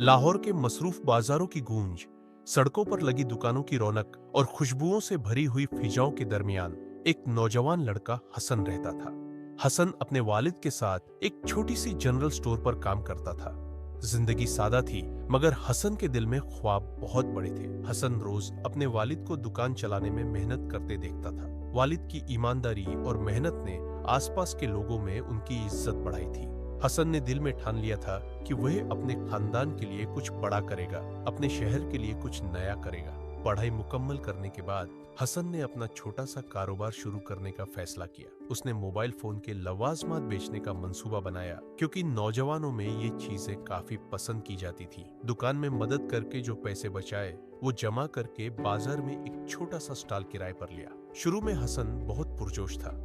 लाहौर के मसरूफ बाजारों की गूंज, सड़कों पर लगी दुकानों की रौनक और खुशबुओं से भरी हुई फिजाओं के दरमियान एक नौजवान लड़का हसन रहता था। हसन अपने वालिद के साथ एक छोटी सी जनरल स्टोर पर काम करता था। जिंदगी सादा थी, मगर हसन के दिल में ख्वाब बहुत बड़े थे। हसन रोज अपने वालिद को दुकान चलाने में मेहनत करते देखता था। वालिद की ईमानदारी और मेहनत ने आसपास के लोगों में उनकी इज्जत बढ़ाई थी। हसन ने दिल में ठान लिया था कि वह अपने खानदान के लिए कुछ बड़ा करेगा, अपने शहर के लिए कुछ नया करेगा। पढ़ाई मुकम्मल करने के बाद हसन ने अपना छोटा सा कारोबार शुरू करने का फैसला किया। उसने मोबाइल फोन के लवाजमात बेचने का मंसूबा बनाया, क्योंकि नौजवानों में ये चीजें काफी पसंद की जाती थी। दुकान में मदद करके जो पैसे बचाए वो जमा करके बाजार में एक छोटा सा स्टॉल किराए पर लिया। शुरू में हसन बहुत पुरजोश था।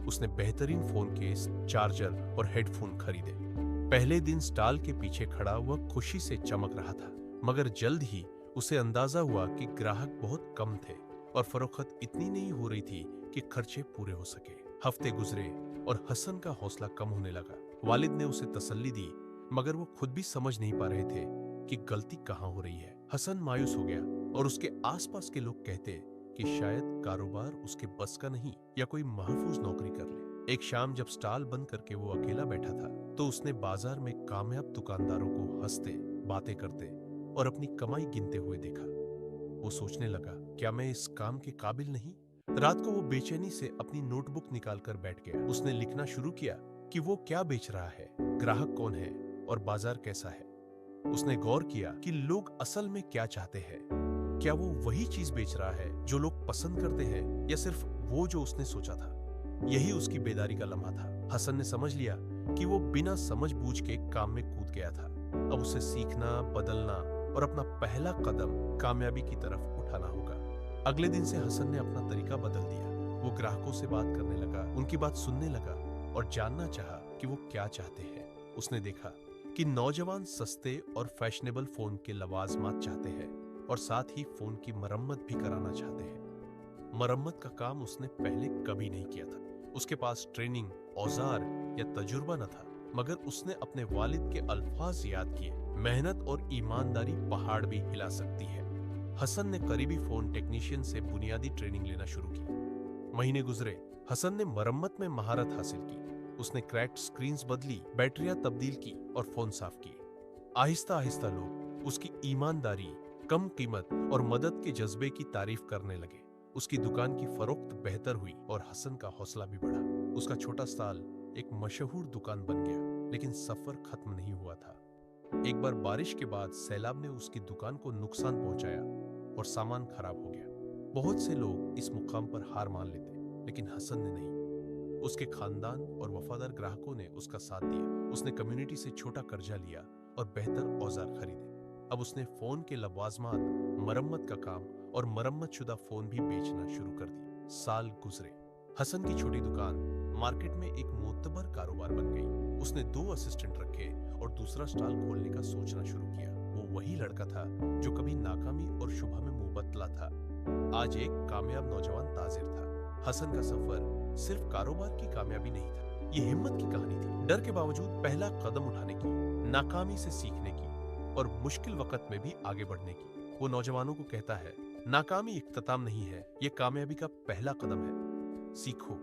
उसने बेहतरीन फोन केस, चार्जर और हेडफोन खरीदे। पहले दिन स्टॉल के पीछे खड़ा वह खुशी से चमक रहा था, मगर जल्द ही उसे अंदाजा हुआ कि ग्राहक बहुत कम थे और फरोख्त इतनी नहीं हो रही थी कि खर्चे पूरे हो सके। हफ्ते गुजरे और हसन का हौसला कम होने लगा। वालिद ने उसे तसल्ली दी, मगर वो खुद भी समझ नहीं पा रहे थे कि गलती कहाँ हो रही है। हसन मायूस हो गया और उसके आसपास के लोग कहते कि शायद कारोबार उसके बस का नहीं, या कोई महफूज नौकरी कर ले। एक शाम जब स्टॉल बंद करके वो अकेला बैठा था, तो उसने बाजार में कामयाब दुकानदारों को हंसते, बातें करते और अपनी कमाई गिनते हुए देखा। वो सोचने लगा, क्या मैं इस काम के काबिल नहीं? रात को वो बेचैनी से अपनी नोटबुक निकालकर बैठ गया। उसने लिखना शुरू किया कि वो क्या बेच रहा है, ग्राहक कौन है और बाजार कैसा है। उसने गौर किया कि लोग असल में क्या चाहते हैं। क्या वो वही चीज बेच रहा है जो लोग पसंद करते हैं, या सिर्फ वो जो उसने सोचा था? यही उसकी बेदारी का लम्हा था। हसन ने समझ लिया कि वो बिना समझ बूझ के काम में कूद गया था। अब उसे सीखना, बदलना और अपना पहला कदम कामयाबी की तरफ उठाना होगा। अगले दिन से हसन ने अपना तरीका बदल दिया। वो ग्राहकों से बात करने लगा, उनकी बात सुनने लगा और जानना चाहा कि वो क्या चाहते हैं। उसने देखा कि नौजवान सस्ते और फैशनेबल फोन के लवाजमात चाहते हैं और साथ ही फोन की मरम्मत भी कराना चाहते हैं। मरम्मत का काम उसने पहले कभी नहीं किया था। उसके पास ट्रेनिंग, औजार या तजुर्बा न था, मगर उसने अपने वालिद के अल्फाज याद किए, मेहनत और ईमानदारी पहाड़ भी हिला सकती है। हसन ने करीबी फोन टेक्नीशियन से बुनियादी ट्रेनिंग लेना शुरू की। महीने गुजरे, हसन ने मरम्मत में महारत हासिल की। उसने क्रैक्ड स्क्रीन्स बदली, बैटरियां तब्दील की और फोन साफ किए। आहिस्ता आहिस्ता लोग उसकी ईमानदारी, कम कीमत और मदद के जज्बे की तारीफ करने लगे। उसकी दुकान की फरोख्त बेहतर हुई और हसन का हौसला भी बढ़ा। उसका छोटा स्टॉल एक मशहूर दुकान बन गया, लेकिन सफर खत्म नहीं हुआ था। एक बार बारिश के बाद सैलाब ने उसकी दुकान को नुकसान पहुंचाया और सामान खराब हो गया। बहुत से लोग इस मुकाम पर हार मान लेते, लेकिन हसन ने नहीं। उसके खानदान और वफादार ग्राहकों ने उसका साथ दिया। उसने कम्युनिटी से छोटा कर्जा लिया और बेहतर औजार खरीदे। अब उसने फोन के लवाजमात, मरम्मत का काम और मरम्मत शुदा फोन भी बेचना शुरू कर दिए। साल गुजरे। हसन की छोटी दुकान मार्केट में एक मोतबर कारोबार बन गई। उसने 2 असिस्टेंट रखे और दूसरा स्टॉल खोलने का सोचना शुरू किया। वो वही लड़का था जो कभी नाकामी और शुभा में मुंह बतला था, आज एक कामयाब नौजवान ताजिर था। हसन का सफर सिर्फ कारोबार की कामयाबी नहीं था, ये हिम्मत की कहानी थी। डर के बावजूद पहला कदम उठाने की, नाकामी से सीखने की और मुश्किल वक्त में भी आगे बढ़ने की। वो नौजवानों को कहता है, नाकामी इख्तिताम नहीं है, ये कामयाबी का पहला कदम है। सीखो,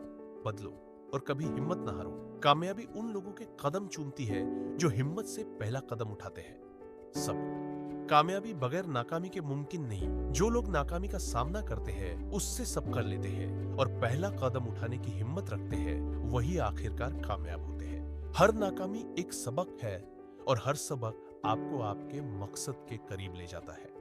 बदलो और कभी हिम्मत ना हारो। कामयाबी उन लोगों के कदम चूमती है जो हिम्मत से पहला कदम उठाते हैं। सब कामयाबी बगैर नाकामी के मुमकिन नहीं। जो लोग नाकामी का सामना करते हैं उससे सब कर लेते हैं और पहला कदम उठाने की हिम्मत रखते हैं, वही आखिरकार कामयाब होते हैं। हर नाकामी एक सबक है और हर सबक आपको आपके मकसद के करीब ले जाता है।